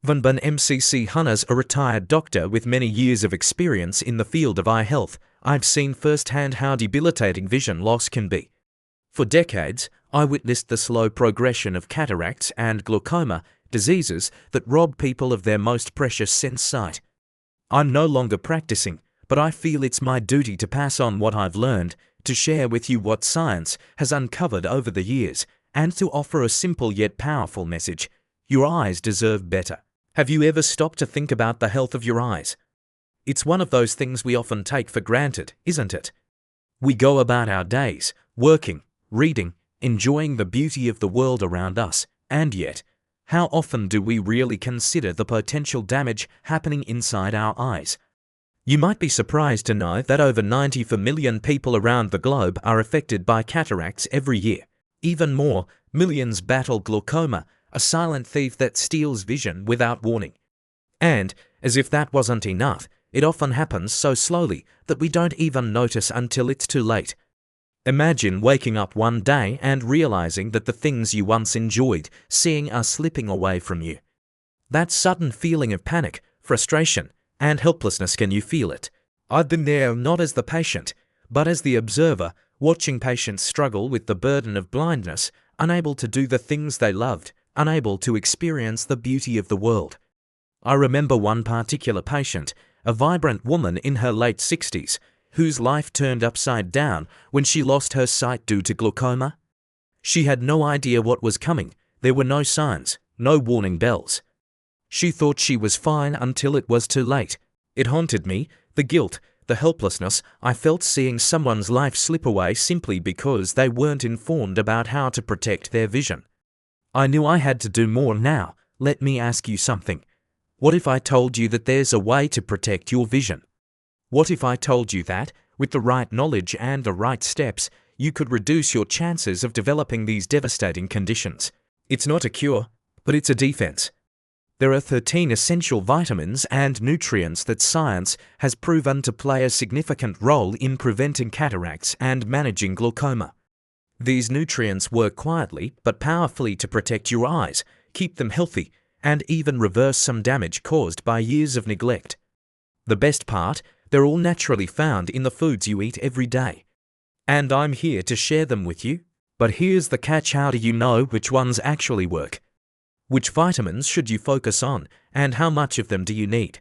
Van Ben MCC Hunners, a retired doctor with many years of experience in the field of eye health. I've seen firsthand how debilitating vision loss can be. For decades, I witnessed the slow progression of cataracts and glaucoma, diseases that rob people of their most precious sense sight. I'm no longer practicing, but I feel it's my duty to pass on what I've learned, to share with you what science has uncovered over the years, and to offer a simple yet powerful message. Your eyes deserve better. Have you ever stopped to think about the health of your eyes? It's one of those things we often take for granted, isn't it? We go about our days, working, reading, enjoying the beauty of the world around us, and yet, how often do we really consider the potential damage happening inside our eyes? You might be surprised to know that over 94 million people around the globe are affected by cataracts every year. Even more, millions battle glaucoma, a silent thief that steals vision without warning. And, as if that wasn't enough, it often happens so slowly that we don't even notice until it's too late. Imagine waking up one day and realizing that the things you once enjoyed seeing are slipping away from you. That sudden feeling of panic, frustration, and helplessness, can you feel it? I've been there, not as the patient, but as the observer, watching patients struggle with the burden of blindness, unable to do the things they loved, unable to experience the beauty of the world. I remember one particular patient, a vibrant woman in her late 60s, whose life turned upside down when she lost her sight due to glaucoma. She had no idea what was coming. There were no signs, no warning bells. She thought she was fine until it was too late. It haunted me, the guilt, the helplessness I felt seeing someone's life slip away simply because they weren't informed about how to protect their vision. I knew I had to do more now. Let me ask you something. What if I told you that there's a way to protect your vision? What if I told you that, with the right knowledge and the right steps, you could reduce your chances of developing these devastating conditions? It's not a cure, but it's a defense. There are 13 essential vitamins and nutrients that science has proven to play a significant role in preventing cataracts and managing glaucoma. These nutrients work quietly but powerfully to protect your eyes, keep them healthy, and even reverse some damage caused by years of neglect. The best part, they're all naturally found in the foods you eat every day. And I'm here to share them with you. But here's the catch: how do you know which ones actually work? Which vitamins should you focus on, and how much of them do you need?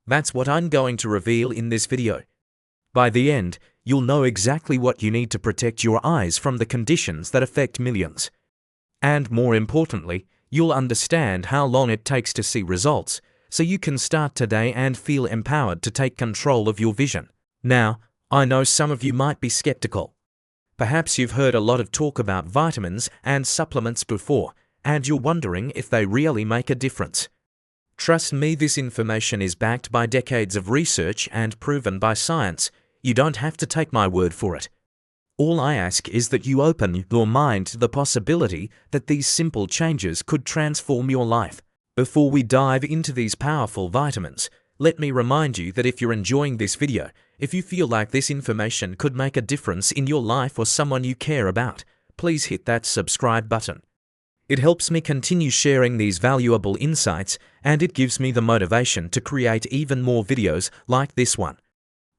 That's what I'm going to reveal in this video. By the end, you'll know exactly what you need to protect your eyes from the conditions that affect millions. And more importantly, you'll understand how long it takes to see results, so you can start today and feel empowered to take control of your vision. Now, I know some of you might be skeptical. Perhaps you've heard a lot of talk about vitamins and supplements before, and you're wondering if they really make a difference. Trust me, this information is backed by decades of research and proven by science. You don't have to take my word for it. All I ask is that you open your mind to the possibility that these simple changes could transform your life. Before we dive into these powerful vitamins, let me remind you that if you're enjoying this video, if you feel like this information could make a difference in your life or someone you care about, please hit that subscribe button. It helps me continue sharing these valuable insights, and it gives me the motivation to create even more videos like this one.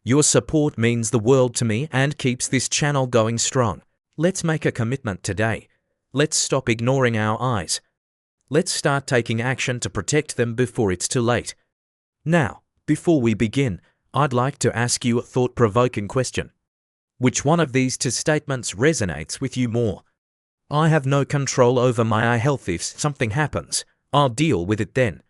Your support means the world to me and keeps this channel going strong. Let's make a commitment today. Let's stop ignoring our eyes. Let's start taking action to protect them before it's too late. Now, before we begin, I'd like to ask you a thought-provoking question. Which one of these two statements resonates with you more? I have no control over my eye health. If something happens, I'll deal with it then.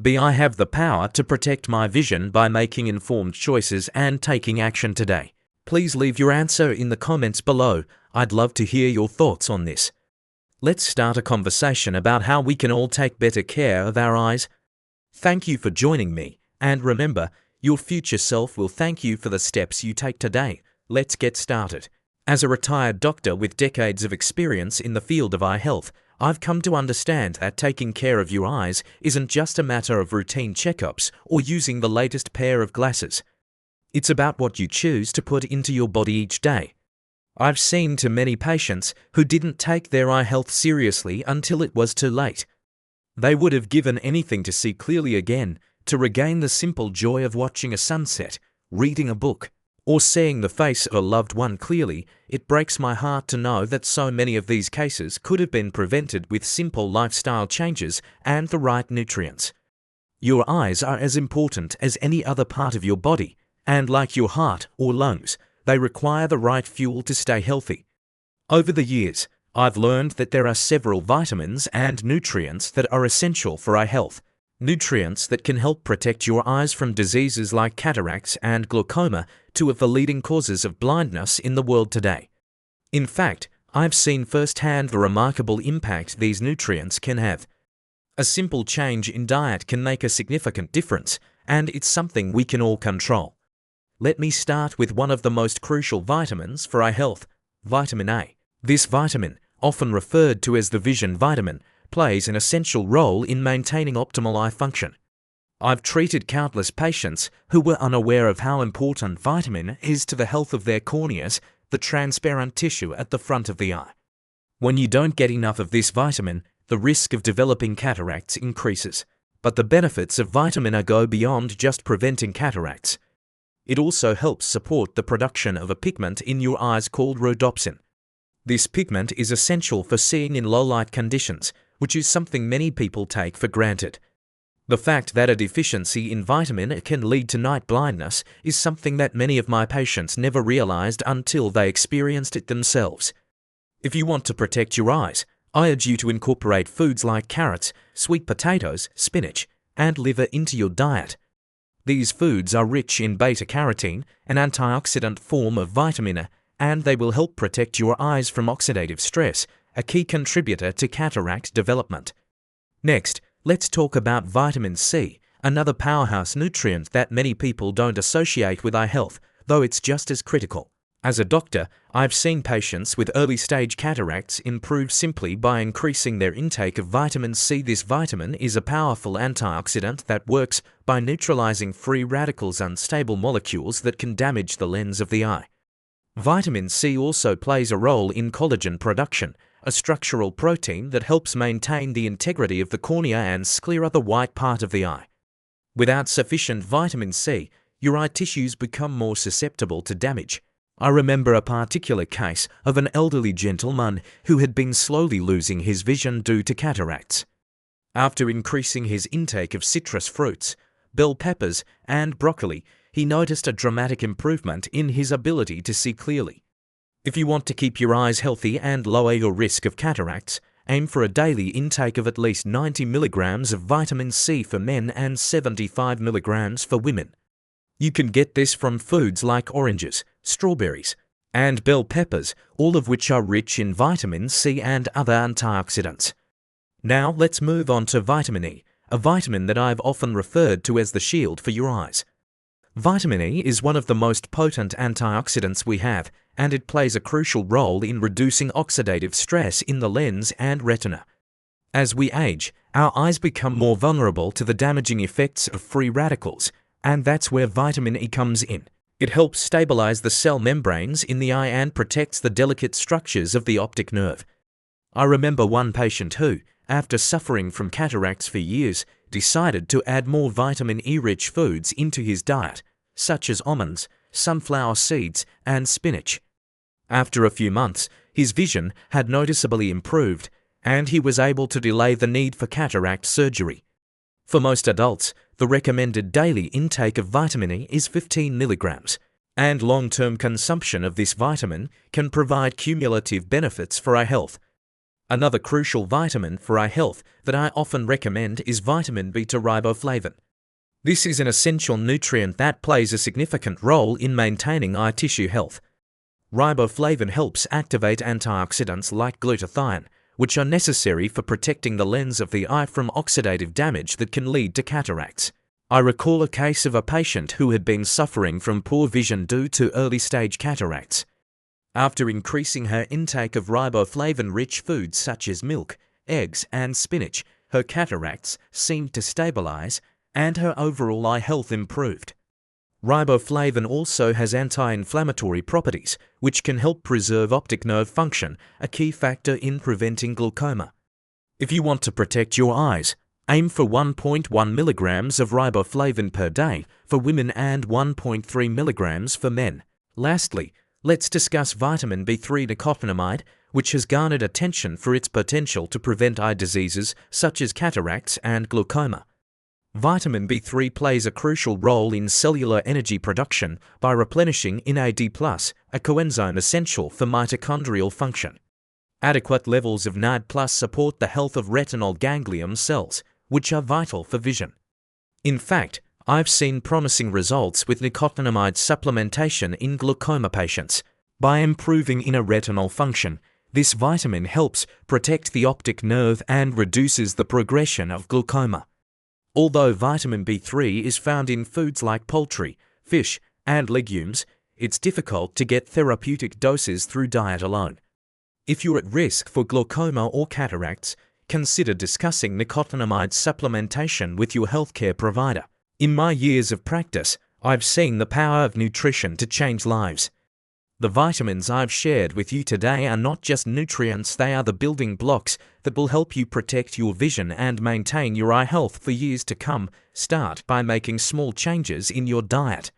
B. I have the power to protect my vision by making informed choices and taking action today. Please leave your answer in the comments below. I'd love to hear your thoughts on this. Let's start a conversation about how we can all take better care of our eyes. Thank you for joining me, and remember, your future self will thank you for the steps you take today. Let's get started. As a retired doctor with decades of experience in the field of eye health, I've come to understand that taking care of your eyes isn't just a matter of routine checkups or using the latest pair of glasses. It's about what you choose to put into your body each day. I've seen too many patients who didn't take their eye health seriously until it was too late. They would have given anything to see clearly again, to regain the simple joy of watching a sunset, reading a book, or seeing the face of a loved one clearly. It breaks my heart to know that so many of these cases could have been prevented with simple lifestyle changes and the right nutrients. Your eyes are as important as any other part of your body, and like your heart or lungs, they require the right fuel to stay healthy. Over the years, I've learned that there are several vitamins and nutrients that are essential for eye health. Nutrients that can help protect your eyes from diseases like cataracts and glaucoma, two of the leading causes of blindness in the world today. In fact, I've seen firsthand the remarkable impact these nutrients can have. A simple change in diet can make a significant difference, and it's something we can all control. Let me start with one of the most crucial vitamins for eye health, vitamin A. This vitamin, often referred to as the vision vitamin, plays an essential role in maintaining optimal eye function. I've treated countless patients who were unaware of how important vitamin is to the health of their corneas, the transparent tissue at the front of the eye. When you don't get enough of this vitamin, the risk of developing cataracts increases. But the benefits of vitamin A go beyond just preventing cataracts. It also helps support the production of a pigment in your eyes called rhodopsin. This pigment is essential for seeing in low-light conditions, which is something many people take for granted. The fact that a deficiency in vitamin can lead to night blindness is something that many of my patients never realized until they experienced it themselves. If you want to protect your eyes, I urge you to incorporate foods like carrots, sweet potatoes, spinach, and liver into your diet. These foods are rich in beta-carotene, an antioxidant form of vitamin A, and they will help protect your eyes from oxidative stress, a key contributor to cataract development. Next, let's talk about vitamin C, another powerhouse nutrient that many people don't associate with eye health, though it's just as critical. As a doctor, I've seen patients with early-stage cataracts improve simply by increasing their intake of vitamin C. This vitamin is a powerful antioxidant that works by neutralizing free radicals, unstable molecules that can damage the lens of the eye. Vitamin C also plays a role in collagen production, a structural protein that helps maintain the integrity of the cornea and sclera, the white part of the eye. Without sufficient vitamin C, your eye tissues become more susceptible to damage. I remember a particular case of an elderly gentleman who had been slowly losing his vision due to cataracts. After increasing his intake of citrus fruits, bell peppers, and broccoli, he noticed a dramatic improvement in his ability to see clearly. If you want to keep your eyes healthy and lower your risk of cataracts, aim for a daily intake of at least 90 milligrams of vitamin C for men and 75 milligrams for women. You can get this from foods like oranges, strawberries, and bell peppers, all of which are rich in vitamin C and other antioxidants. Now let's move on to vitamin E, a vitamin that I've often referred to as the shield for your eyes. Vitamin E is one of the most potent antioxidants we have, and it plays a crucial role in reducing oxidative stress in the lens and retina. As we age, our eyes become more vulnerable to the damaging effects of free radicals, and that's where vitamin E comes in. It helps stabilize the cell membranes in the eye and protects the delicate structures of the optic nerve. I remember one patient who, after suffering from cataracts for years, decided to add more vitamin E-rich foods into his diet, such as almonds, sunflower seeds, and spinach. After a few months, his vision had noticeably improved, and he was able to delay the need for cataract surgery. For most adults, the recommended daily intake of vitamin E is 15 milligrams, and long-term consumption of this vitamin can provide cumulative benefits for eye health. Another crucial vitamin for eye health that I often recommend is vitamin beta-riboflavin. This is an essential nutrient that plays a significant role in maintaining eye tissue health. Riboflavin helps activate antioxidants like glutathione, which are necessary for protecting the lens of the eye from oxidative damage that can lead to cataracts. I recall a case of a patient who had been suffering from poor vision due to early-stage cataracts. After increasing her intake of riboflavin-rich foods such as milk, eggs, and spinach, her cataracts seemed to stabilize, and her overall eye health improved. Riboflavin also has anti-inflammatory properties, which can help preserve optic nerve function, a key factor in preventing glaucoma. If you want to protect your eyes, Aim for 1.1 milligrams of riboflavin per day for women and 1.3 milligrams for men. Lastly, let's discuss vitamin B3 nicotinamide, which has garnered attention for its potential to prevent eye diseases such as cataracts and glaucoma. Vitamin B3 plays a crucial role in cellular energy production by replenishing NAD+, a coenzyme essential for mitochondrial function. Adequate levels of NAD+ support the health of retinal ganglion cells, which are vital for vision. In fact, I've seen promising results with nicotinamide supplementation in glaucoma patients. By improving inner retinal function, this vitamin helps protect the optic nerve and reduces the progression of glaucoma. Although vitamin B3 is found in foods like poultry, fish, and legumes, it's difficult to get therapeutic doses through diet alone. If you're at risk for glaucoma or cataracts, consider discussing nicotinamide supplementation with your healthcare provider. In my years of practice, I've seen the power of nutrition to change lives. The vitamins I've shared with you today are not just nutrients, they are the building blocks that will help you protect your vision and maintain your eye health for years to come. Start by making small changes in your diet.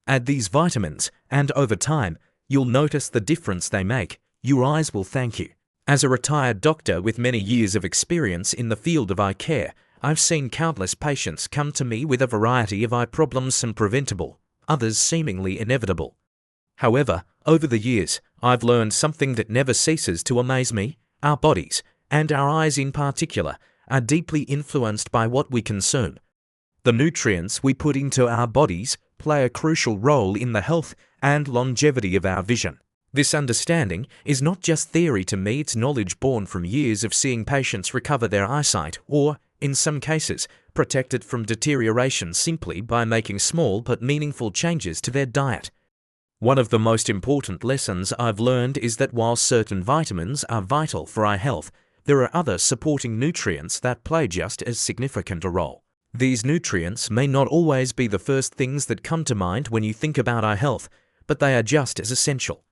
Add these vitamins, and over time, you'll notice the difference they make. Your eyes will thank you. As a retired doctor with many years of experience in the field of eye care, I've seen countless patients come to me with a variety of eye problems, some preventable, others seemingly inevitable. However, over the years, I've learned something that never ceases to amaze me. Our bodies, and our eyes in particular, are deeply influenced by what we consume. The nutrients we put into our bodies play a crucial role in the health and longevity of our vision. This understanding is not just theory to me, it's knowledge born from years of seeing patients recover their eyesight or, in some cases, protect it from deterioration simply by making small but meaningful changes to their diet. One of the most important lessons I've learned is that while certain vitamins are vital for eye health, there are other supporting nutrients that play just as significant a role. These nutrients may not always be the first things that come to mind when you think about eye health, but they are just as essential.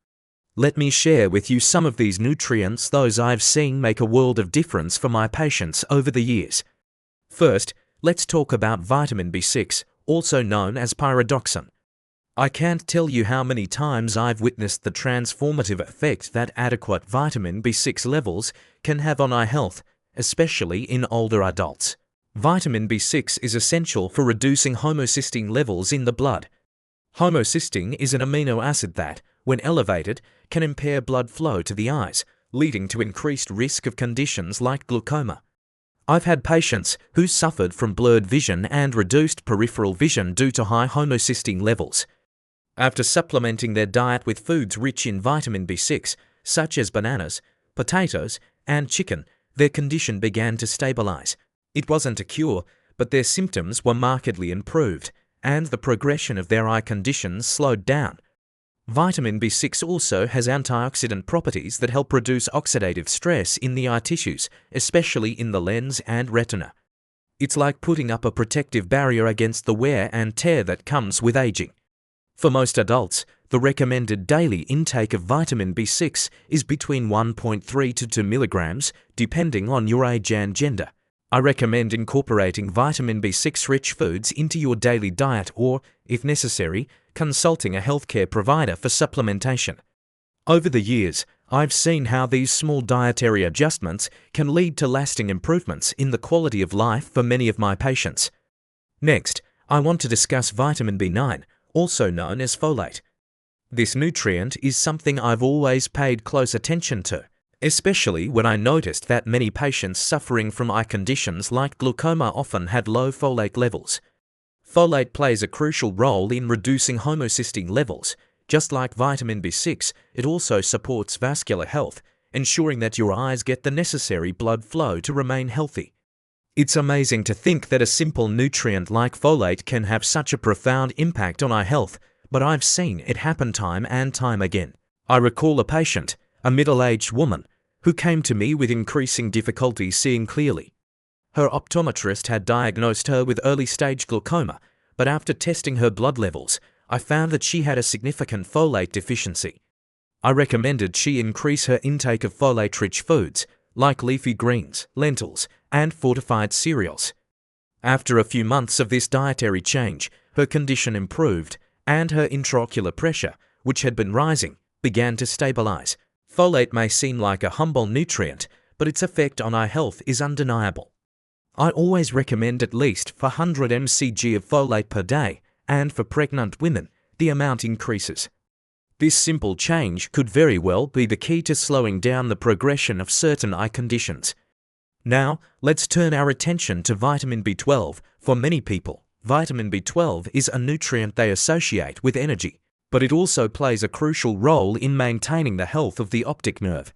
Let me share with you some of these nutrients, those I've seen make a world of difference for my patients over the years. First, let's talk about vitamin B6, also known as pyridoxine. I can't tell you how many times I've witnessed the transformative effect that adequate vitamin B6 levels can have on eye health, especially in older adults. Vitamin B6 is essential for reducing homocysteine levels in the blood. Homocysteine is an amino acid that, when elevated, can impair blood flow to the eyes, leading to increased risk of conditions like glaucoma. I've had patients who suffered from blurred vision and reduced peripheral vision due to high homocysteine levels. After supplementing their diet with foods rich in vitamin B6, such as bananas, potatoes, and chicken, their condition began to stabilize. It wasn't a cure, but their symptoms were markedly improved, and the progression of their eye conditions slowed down. Vitamin B6 also has antioxidant properties that help reduce oxidative stress in the eye tissues, especially in the lens and retina. It's like putting up a protective barrier against the wear and tear that comes with aging. For most adults, the recommended daily intake of vitamin B6 is between 1.3 to 2 milligrams, depending on your age and gender. I recommend incorporating vitamin B6-rich foods into your daily diet or, if necessary, consulting a healthcare provider for supplementation. Over the years, I've seen how these small dietary adjustments can lead to lasting improvements in the quality of life for many of my patients. Next, I want to discuss vitamin B9, also known as folate. This nutrient is something I've always paid close attention to, especially when I noticed that many patients suffering from eye conditions like glaucoma often had low folate levels. Folate plays a crucial role in reducing homocysteine levels. Just like vitamin B6, it also supports vascular health, ensuring that your eyes get the necessary blood flow to remain healthy. It's amazing to think that a simple nutrient like folate can have such a profound impact on eye health, but I've seen it happen time and time again. I recall a patient, a middle-aged woman, who came to me with increasing difficulty seeing clearly. Her optometrist had diagnosed her with early-stage glaucoma, but after testing her blood levels, I found that she had a significant folate deficiency. I recommended she increase her intake of folate-rich foods, like leafy greens, lentils, and fortified cereals. After a few months of this dietary change, her condition improved, and her intraocular pressure, which had been rising, began to stabilize. Folate may seem like a humble nutrient, but its effect on eye health is undeniable. I always recommend at least 400 mcg of folate per day, and for pregnant women, the amount increases. This simple change could very well be the key to slowing down the progression of certain eye conditions. Now, let's turn our attention to vitamin B12. For many people, vitamin B12 is a nutrient they associate with energy, but it also plays a crucial role in maintaining the health of the optic nerve.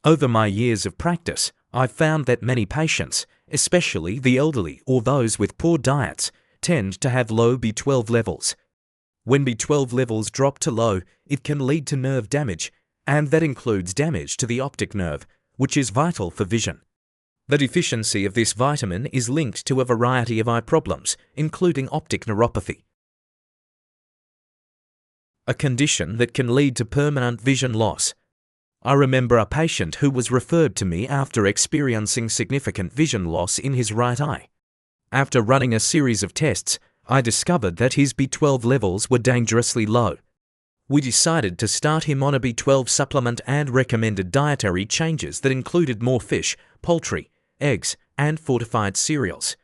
Over my years of practice, I've found that many patients, especially the elderly or those with poor diets, tend to have low B12 levels. When B12 levels drop to low, it can lead to nerve damage, and that includes damage to the optic nerve, which is vital for vision. The deficiency of this vitamin is linked to a variety of eye problems, including optic neuropathy, a condition that can lead to permanent vision loss. I remember a patient who was referred to me after experiencing significant vision loss in his right eye. After running a series of tests, I discovered that his B12 levels were dangerously low. We decided to start him on a B12 supplement and recommended dietary changes that included more fish, poultry, eggs, and fortified cereals.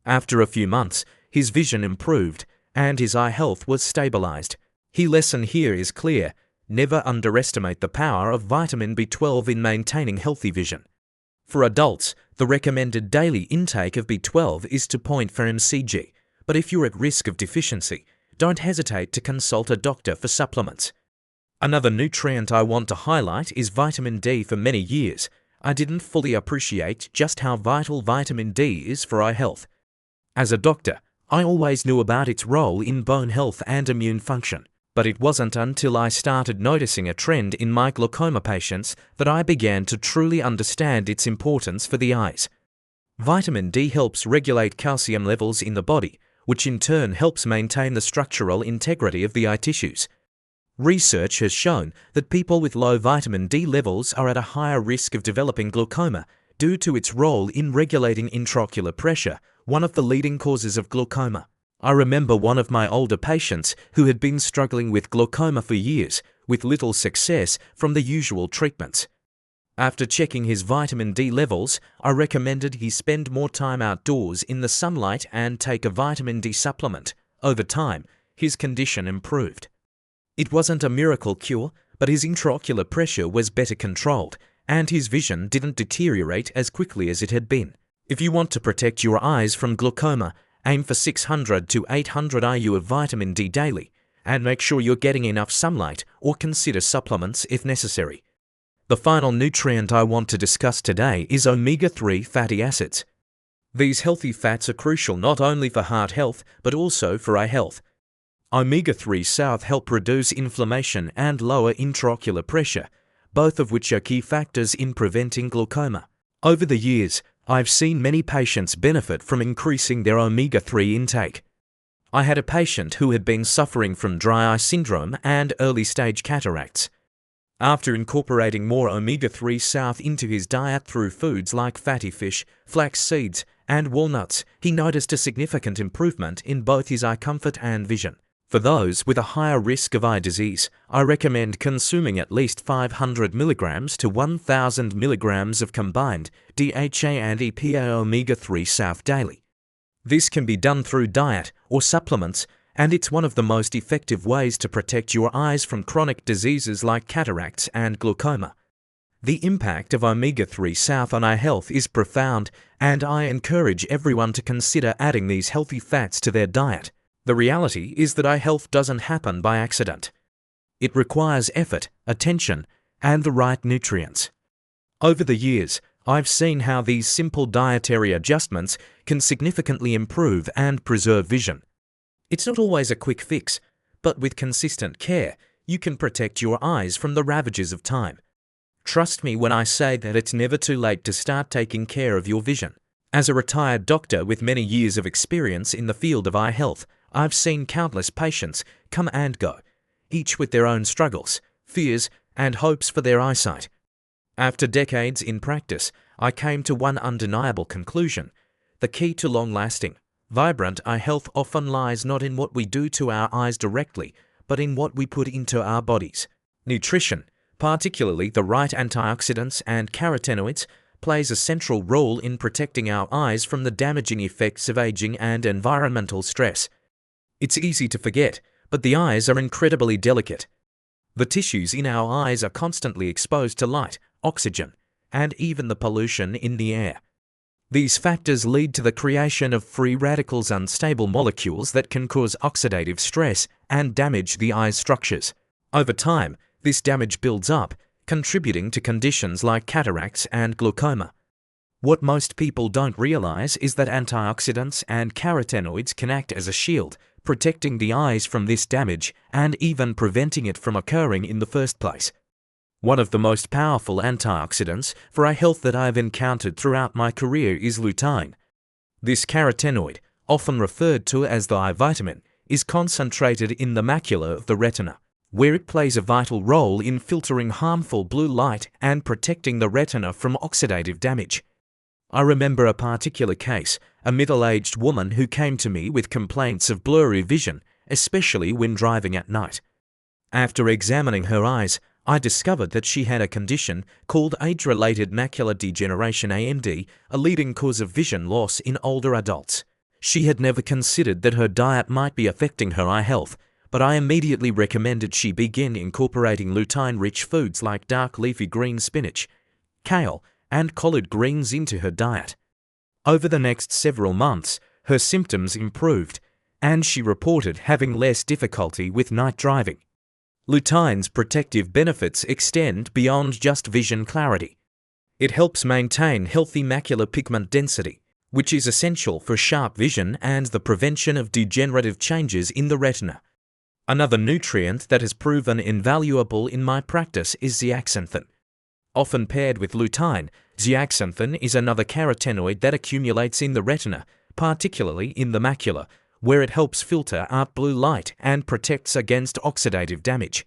After a few months, his vision improved, and his eye health was stabilized. The lesson here is clear: never underestimate the power of vitamin B12 in maintaining healthy vision. For adults, the recommended daily intake of B12 is 2.4 mcg, but if you're at risk of deficiency, don't hesitate to consult a doctor for supplements. Another nutrient I want to highlight is vitamin D. For many years, I didn't fully appreciate just how vital vitamin D is for eye health. As a doctor, I always knew about its role in bone health and immune function, but it wasn't until I started noticing a trend in my glaucoma patients that I began to truly understand its importance for the eyes. Vitamin D helps regulate calcium levels in the body, which in turn helps maintain the structural integrity of the eye tissues. Research has shown that people with low vitamin D levels are at a higher risk of developing glaucoma due to its role in regulating intraocular pressure, one of the leading causes of glaucoma. I remember one of my older patients who had been struggling with glaucoma for years, with little success from the usual treatments. After checking his vitamin D levels, I recommended he spend more time outdoors in the sunlight and take a vitamin D supplement. Over time, his condition improved. It wasn't a miracle cure, but his intraocular pressure was better controlled, and his vision didn't deteriorate as quickly as it had been. If you want to protect your eyes from glaucoma, aim for 600 to 800 IU of vitamin D daily, and make sure you're getting enough sunlight or consider supplements if necessary. The final nutrient I want to discuss today is omega-3 fatty acids. These healthy fats are crucial not only for heart health, but also for eye health. Omega-3 help reduce inflammation and lower intraocular pressure, both of which are key factors in preventing glaucoma. Over the years, I've seen many patients benefit from increasing their omega-3 intake. I had a patient who had been suffering from dry eye syndrome and early-stage cataracts. After incorporating more omega-3 into his diet through foods like fatty fish, flax seeds, and walnuts, he noticed a significant improvement in both his eye comfort and vision. For those with a higher risk of eye disease, I recommend consuming at least 500 mg to 1000 mg of combined DHA and EPA omega-3 daily. This can be done through diet or supplements, and it's one of the most effective ways to protect your eyes from chronic diseases like cataracts and glaucoma. The impact of omega-3 on eye health is profound, and I encourage everyone to consider adding these healthy fats to their diet. The reality is that eye health doesn't happen by accident. It requires effort, attention, and the right nutrients. Over the years, I've seen how these simple dietary adjustments can significantly improve and preserve vision. It's not always a quick fix, but with consistent care, you can protect your eyes from the ravages of time. Trust me when I say that it's never too late to start taking care of your vision. As a retired doctor with many years of experience in the field of eye health, I've seen countless patients come and go, each with their own struggles, fears, and hopes for their eyesight. After decades in practice, I came to one undeniable conclusion. The key to long-lasting, vibrant eye health often lies not in what we do to our eyes directly, but in what we put into our bodies. Nutrition, particularly the right antioxidants and carotenoids, plays a central role in protecting our eyes from the damaging effects of aging and environmental stress. It's easy to forget, but the eyes are incredibly delicate. The tissues in our eyes are constantly exposed to light, oxygen, and even the pollution in the air. These factors lead to the creation of free radicals, unstable molecules that can cause oxidative stress and damage the eye's structures. Over time, this damage builds up, contributing to conditions like cataracts and glaucoma. What most people don't realize is that antioxidants and carotenoids can act as a shield, protecting the eyes from this damage and even preventing it from occurring in the first place. One of the most powerful antioxidants for eye health that I've encountered throughout my career is lutein. This carotenoid, often referred to as the eye vitamin, is concentrated in the macula of the retina, where it plays a vital role in filtering harmful blue light and protecting the retina from oxidative damage. I remember a particular case, a middle-aged woman who came to me with complaints of blurry vision, especially when driving at night. After examining her eyes, I discovered that she had a condition called age-related macular degeneration (AMD), a leading cause of vision loss in older adults. She had never considered that her diet might be affecting her eye health, but I immediately recommended she begin incorporating lutein-rich foods like dark leafy green spinach, kale, and collard greens into her diet. Over the next several months, her symptoms improved, and she reported having less difficulty with night driving. Lutein's protective benefits extend beyond just vision clarity. It helps maintain healthy macular pigment density, which is essential for sharp vision and the prevention of degenerative changes in the retina. Another nutrient that has proven invaluable in my practice is zeaxanthin. Often paired with lutein, zeaxanthin is another carotenoid that accumulates in the retina, particularly in the macula, where it helps filter out blue light and protects against oxidative damage.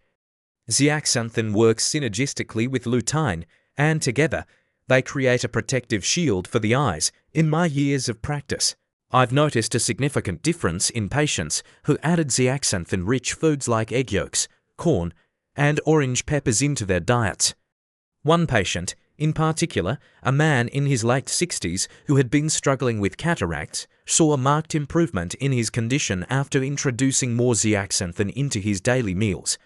Zeaxanthin works synergistically with lutein, and together, they create a protective shield for the eyes. In my years of practice, I've noticed a significant difference in patients who added zeaxanthin-rich foods like egg yolks, corn, and orange peppers into their diets. One patient, in particular, a man in his late 60s who had been struggling with cataracts, saw a marked improvement in his condition after introducing more zeaxanthin into his daily meals.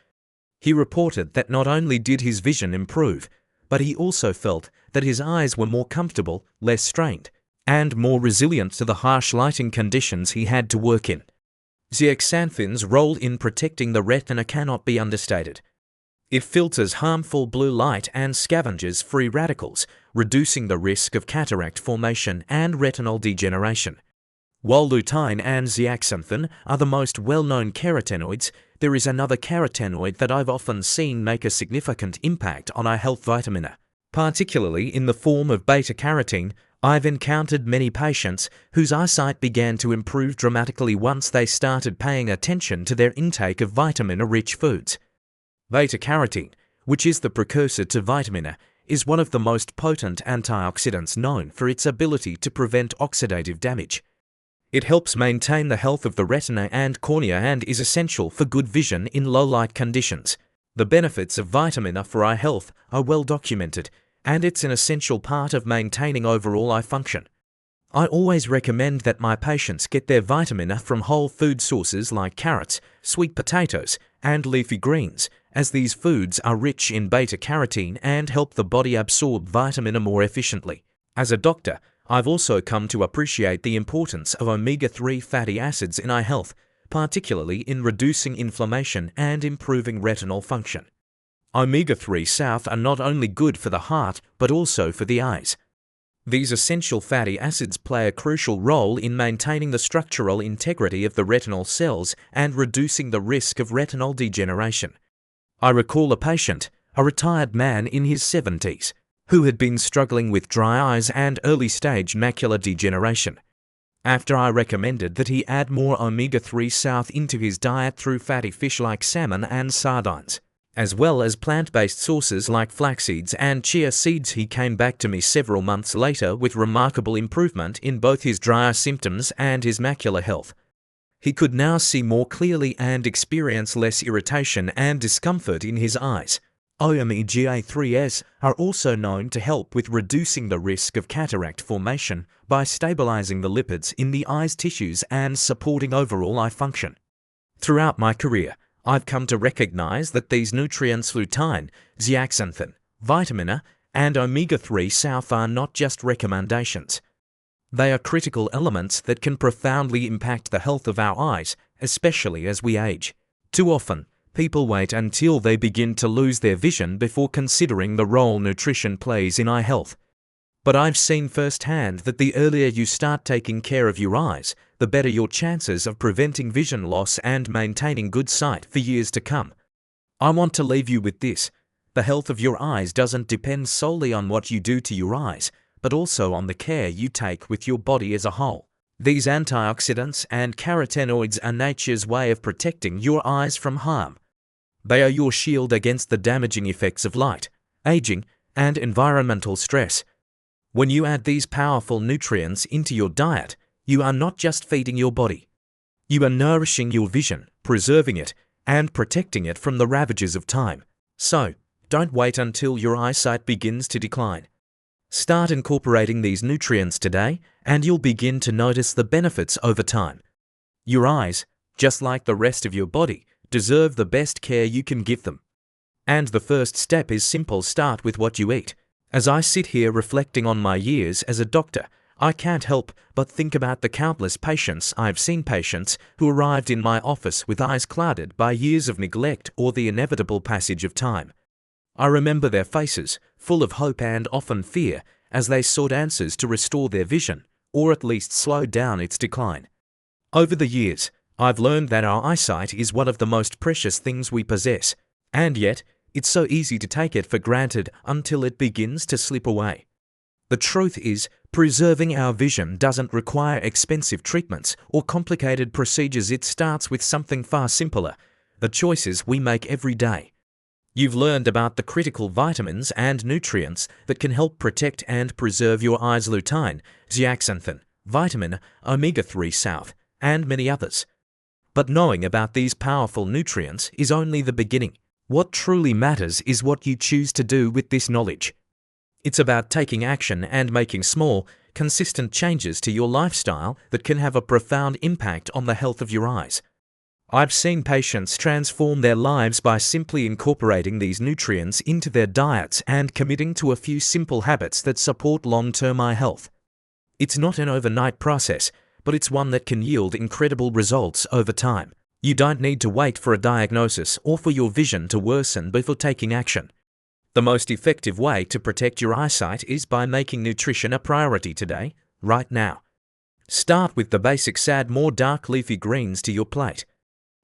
He reported that not only did his vision improve, but he also felt that his eyes were more comfortable, less strained, and more resilient to the harsh lighting conditions he had to work in. Zeaxanthin's role in protecting the retina cannot be understated. It filters harmful blue light and scavenges free radicals, reducing the risk of cataract formation and retinal degeneration. While lutein and zeaxanthin are the most well-known carotenoids, there is another carotenoid that I've often seen make a significant impact on eye health: vitamin A. Particularly in the form of beta-carotene, I've encountered many patients whose eyesight began to improve dramatically once they started paying attention to their intake of vitamin A-rich foods. Beta-carotene, which is the precursor to vitamin A, is one of the most potent antioxidants known for its ability to prevent oxidative damage. It helps maintain the health of the retina and cornea and is essential for good vision in low-light conditions. The benefits of vitamin A for eye health are well documented, and it's an essential part of maintaining overall eye function. I always recommend that my patients get their vitamin A from whole food sources like carrots, sweet potatoes, and leafy greens, as these foods are rich in beta-carotene and help the body absorb vitamin A more efficiently. As a doctor, I've also come to appreciate the importance of omega-3 fatty acids in eye health, particularly in reducing inflammation and improving retinal function. Omega-3 south are not only good for the heart, but also for the eyes. These essential fatty acids play a crucial role in maintaining the structural integrity of the retinal cells and reducing the risk of retinal degeneration. I recall a patient, a retired man in his 70s, who had been struggling with dry eyes and early-stage macular degeneration. After I recommended that he add more omega-3 south into his diet through fatty fish like salmon and sardines, as well as plant-based sources like flax seeds and chia seeds. He came back to me several months later with remarkable improvement in both his dry eye symptoms and his macular health. He could now see more clearly and experience less irritation and discomfort in his eyes. Omega-3s are also known to help with reducing the risk of cataract formation by stabilizing the lipids in the eye's tissues and supporting overall eye function. Throughout my career, I've come to recognize that these nutrients lutein, zeaxanthin, vitamin A, and omega-3 south are not just recommendations. They are critical elements that can profoundly impact the health of our eyes, especially as we age. Too often, people wait until they begin to lose their vision before considering the role nutrition plays in eye health. But I've seen firsthand that the earlier you start taking care of your eyes, the better your chances of preventing vision loss and maintaining good sight for years to come. I want to leave you with this: the health of your eyes doesn't depend solely on what you do to your eyes, but also on the care you take with your body as a whole. These antioxidants and carotenoids are nature's way of protecting your eyes from harm. They are your shield against the damaging effects of light, aging, and environmental stress. When you add these powerful nutrients into your diet, you are not just feeding your body. You are nourishing your vision, preserving it, and protecting it from the ravages of time. So, don't wait until your eyesight begins to decline. Start incorporating these nutrients today, and you'll begin to notice the benefits over time. Your eyes, just like the rest of your body, deserve the best care you can give them. And the first step is simple: start with what you eat. As I sit here reflecting on my years as a doctor, I can't help but think about the countless patients I've seen, patients who arrived in my office with eyes clouded by years of neglect or the inevitable passage of time. I remember their faces, full of hope and often fear, as they sought answers to restore their vision, or at least slow down its decline. Over the years, I've learned that our eyesight is one of the most precious things we possess, and yet, it's so easy to take it for granted until it begins to slip away. The truth is, preserving our vision doesn't require expensive treatments or complicated procedures. It starts with something far simpler: the choices we make every day. You've learned about the critical vitamins and nutrients that can help protect and preserve your eyes: lutein, zeaxanthin, vitamin A, omega-3 south, and many others. But knowing about these powerful nutrients is only the beginning. What truly matters is what you choose to do with this knowledge. It's about taking action and making small, consistent changes to your lifestyle that can have a profound impact on the health of your eyes. I've seen patients transform their lives by simply incorporating these nutrients into their diets and committing to a few simple habits that support long-term eye health. It's not an overnight process, but it's one that can yield incredible results over time. You don't need to wait for a diagnosis or for your vision to worsen before taking action. The most effective way to protect your eyesight is by making nutrition a priority today, right now. Start with the basics: add more dark leafy greens to your plate.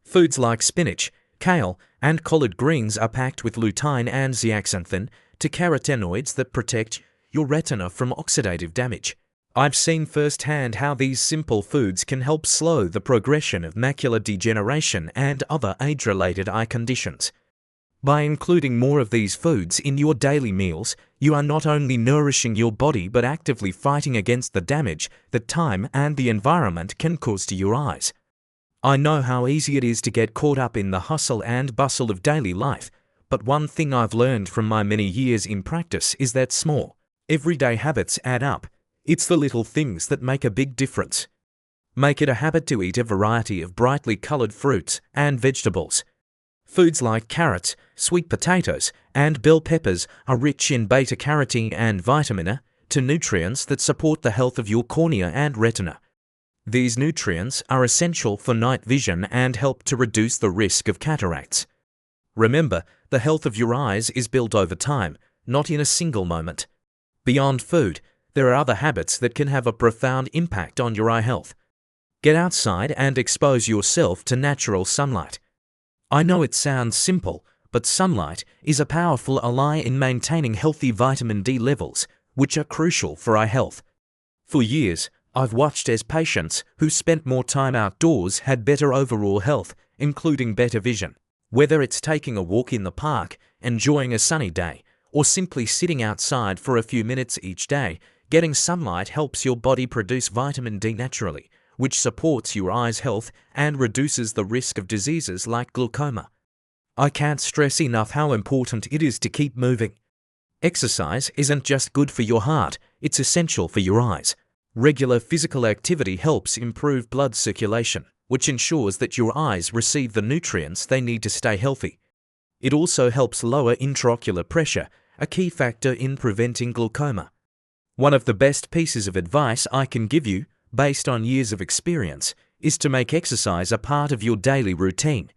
Foods like spinach, kale, and collard greens are packed with lutein and zeaxanthin, to carotenoids that protect your retina from oxidative damage. I've seen firsthand how these simple foods can help slow the progression of macular degeneration and other age-related eye conditions. By including more of these foods in your daily meals, you are not only nourishing your body but actively fighting against the damage that time and the environment can cause to your eyes. I know how easy it is to get caught up in the hustle and bustle of daily life, but one thing I've learned from my many years in practice is that small, everyday habits add up. It's the little things that make a big difference. Make it a habit to eat a variety of brightly colored fruits and vegetables. Foods like carrots, sweet potatoes, and bell peppers are rich in beta-carotene and vitamin A, two nutrients that support the health of your cornea and retina. These nutrients are essential for night vision and help to reduce the risk of cataracts. Remember, the health of your eyes is built over time, not in a single moment. Beyond food, there are other habits that can have a profound impact on your eye health. Get outside and expose yourself to natural sunlight. I know it sounds simple, but sunlight is a powerful ally in maintaining healthy vitamin D levels, which are crucial for eye health. For years, I've watched as patients who spent more time outdoors had better overall health, including better vision. Whether it's taking a walk in the park, enjoying a sunny day, or simply sitting outside for a few minutes each day, getting sunlight helps your body produce vitamin D naturally, which supports your eyes' health and reduces the risk of diseases like glaucoma. I can't stress enough how important it is to keep moving. Exercise isn't just good for your heart, it's essential for your eyes. Regular physical activity helps improve blood circulation, which ensures that your eyes receive the nutrients they need to stay healthy. It also helps lower intraocular pressure, a key factor in preventing glaucoma. One of the best pieces of advice I can give you, based on years of experience, is to make exercise a part of your daily routine.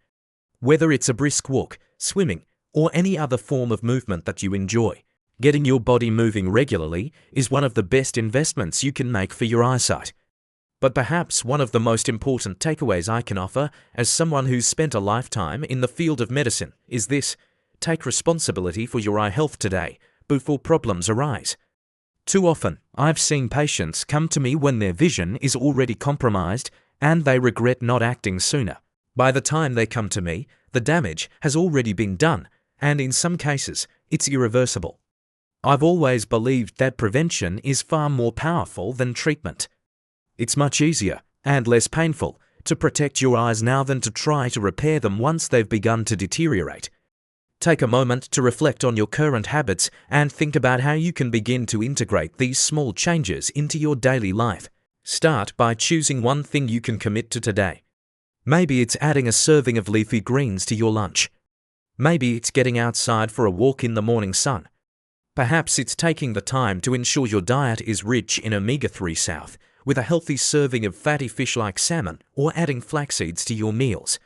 Whether it's a brisk walk, swimming, or any other form of movement that you enjoy, getting your body moving regularly is one of the best investments you can make for your eyesight. But perhaps one of the most important takeaways I can offer as someone who's spent a lifetime in the field of medicine is this: take responsibility for your eye health today before problems arise. Too often, I've seen patients come to me when their vision is already compromised and they regret not acting sooner. By the time they come to me, the damage has already been done, and in some cases, it's irreversible. I've always believed that prevention is far more powerful than treatment. It's much easier and less painful to protect your eyes now than to try to repair them once they've begun to deteriorate. Take a moment to reflect on your current habits and think about how you can begin to integrate these small changes into your daily life. Start by choosing one thing you can commit to today. Maybe it's adding a serving of leafy greens to your lunch. Maybe it's getting outside for a walk in the morning sun. Perhaps it's taking the time to ensure your diet is rich in omega-3 south, with a healthy serving of fatty fish like salmon, or adding flax seeds to your meals.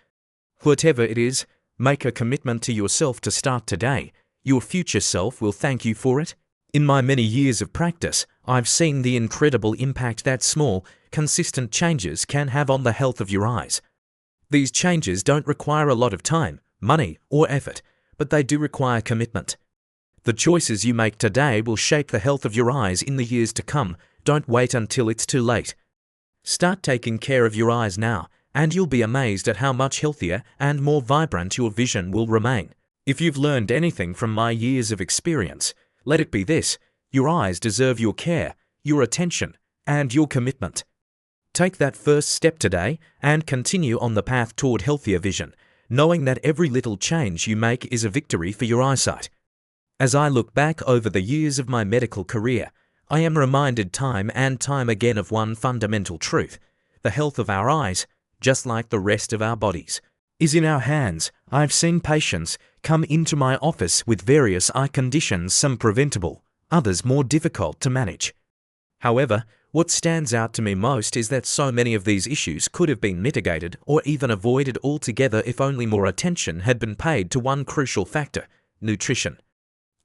Whatever it is, make a commitment to yourself to start today. Your future self will thank you for it. In my many years of practice, I've seen the incredible impact that small, consistent changes can have on the health of your eyes. These changes don't require a lot of time, money, or effort, but they do require commitment. The choices you make today will shape the health of your eyes in the years to come. Don't wait until it's too late. Start taking care of your eyes now, and you'll be amazed at how much healthier and more vibrant your vision will remain. If you've learned anything from my years of experience, let it be this: your eyes deserve your care, your attention, and your commitment. Take that first step today and continue on the path toward healthier vision, knowing that every little change you make is a victory for your eyesight. As I look back over the years of my medical career, I am reminded time and time again of one fundamental truth: the health of our eyes, just like the rest of our bodies, is in our hands. I've seen patients come into my office with various eye conditions, some preventable, others more difficult to manage. However, what stands out to me most is that so many of these issues could have been mitigated or even avoided altogether if only more attention had been paid to one crucial factor: nutrition.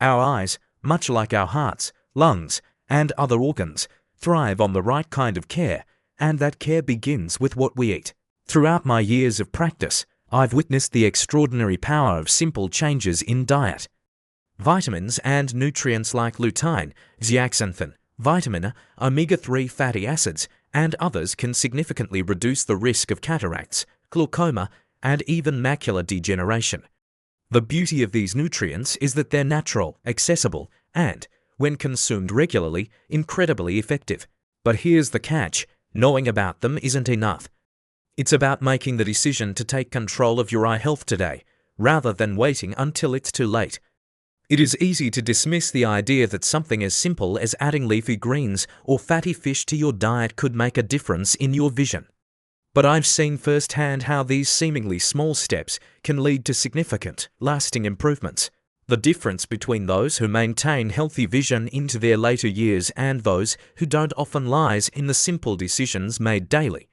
Our eyes, much like our hearts, lungs, and other organs, thrive on the right kind of care, and that care begins with what we eat. Throughout my years of practice, I've witnessed the extraordinary power of simple changes in diet. Vitamins and nutrients like lutein, zeaxanthin, vitamin A, omega-3 fatty acids, and others can significantly reduce the risk of cataracts, glaucoma, and even macular degeneration. The beauty of these nutrients is that they're natural, accessible, and, when consumed regularly, incredibly effective. But here's the catch: knowing about them isn't enough. It's about making the decision to take control of your eye health today, rather than waiting until it's too late. It is easy to dismiss the idea that something as simple as adding leafy greens or fatty fish to your diet could make a difference in your vision. But I've seen firsthand how these seemingly small steps can lead to significant, lasting improvements. The difference between those who maintain healthy vision into their later years and those who don't often lies in the simple decisions made daily.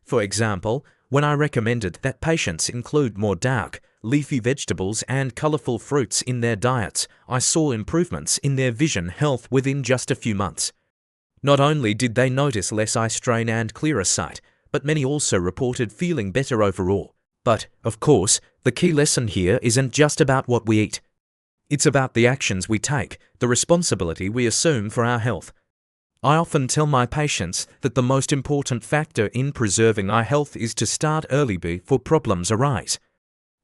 For example, when I recommended that patients include more dark, leafy vegetables and colorful fruits in their diets, I saw improvements in their vision health within just a few months. Not only did they notice less eye strain and clearer sight, but many also reported feeling better overall. But, of course, the key lesson here isn't just about what we eat. It's about the actions we take, the responsibility we assume for our health. I often tell my patients that the most important factor in preserving eye health is to start early before problems arise.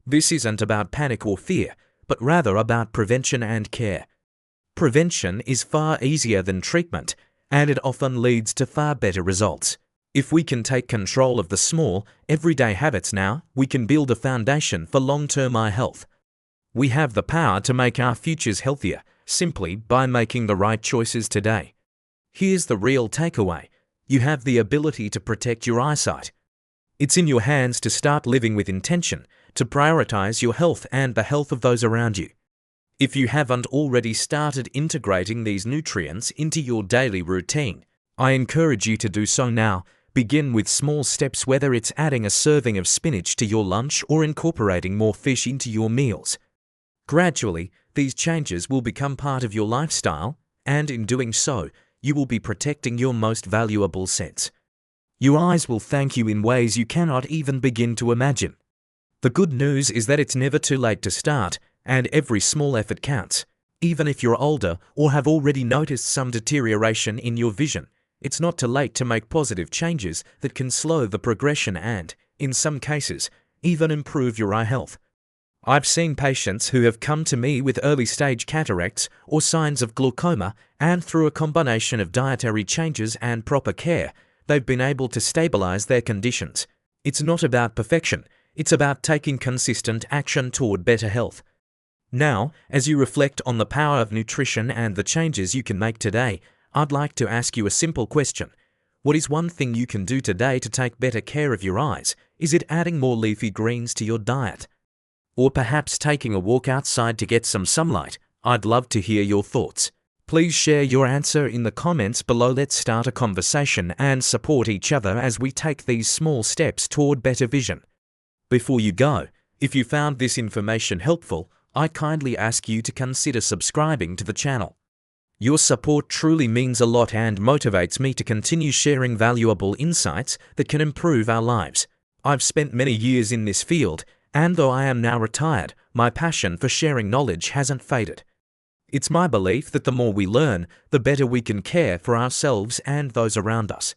This isn't about panic or fear, but rather about prevention and care. Prevention is far easier than treatment, and it often leads to far better results. If we can take control of the small, everyday habits now, we can build a foundation for long-term eye health. We have the power to make our futures healthier, simply by making the right choices today. Here's the real takeaway. You have the ability to protect your eyesight. It's in your hands to start living with intention, to prioritize your health and the health of those around you. If you haven't already started integrating these nutrients into your daily routine, I encourage you to do so now. Begin with small steps, whether it's adding a serving of spinach to your lunch or incorporating more fish into your meals. Gradually, these changes will become part of your lifestyle, and in doing so, you will be protecting your most valuable sense. Your eyes will thank you in ways you cannot even begin to imagine. The good news is that it's never too late to start, and every small effort counts. Even if you're older or have already noticed some deterioration in your vision, it's not too late to make positive changes that can slow the progression and, in some cases, even improve your eye health. I've seen patients who have come to me with early-stage cataracts or signs of glaucoma, and through a combination of dietary changes and proper care, they've been able to stabilize their conditions. It's not about perfection, it's about taking consistent action toward better health. Now, as you reflect on the power of nutrition and the changes you can make today, I'd like to ask you a simple question. What is one thing you can do today to take better care of your eyes? Is it adding more leafy greens to your diet? Or perhaps taking a walk outside to get some sunlight? I'd love to hear your thoughts. Please share your answer in the comments below. Let's start a conversation and support each other as we take these small steps toward better vision. Before you go, if you found this information helpful, I kindly ask you to consider subscribing to the channel. Your support truly means a lot and motivates me to continue sharing valuable insights that can improve our lives. I've spent many years in this field, and though I am now retired, my passion for sharing knowledge hasn't faded. It's my belief that the more we learn, the better we can care for ourselves and those around us.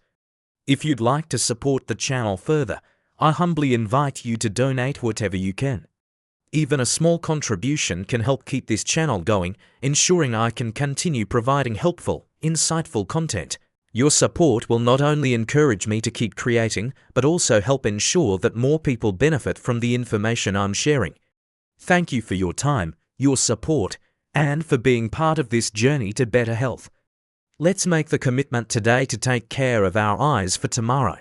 If you'd like to support the channel further, I humbly invite you to donate whatever you can. Even a small contribution can help keep this channel going, ensuring I can continue providing helpful, insightful content. Your support will not only encourage me to keep creating, but also help ensure that more people benefit from the information I'm sharing. Thank you for your time, your support, and for being part of this journey to better health. Let's make the commitment today to take care of our eyes for tomorrow.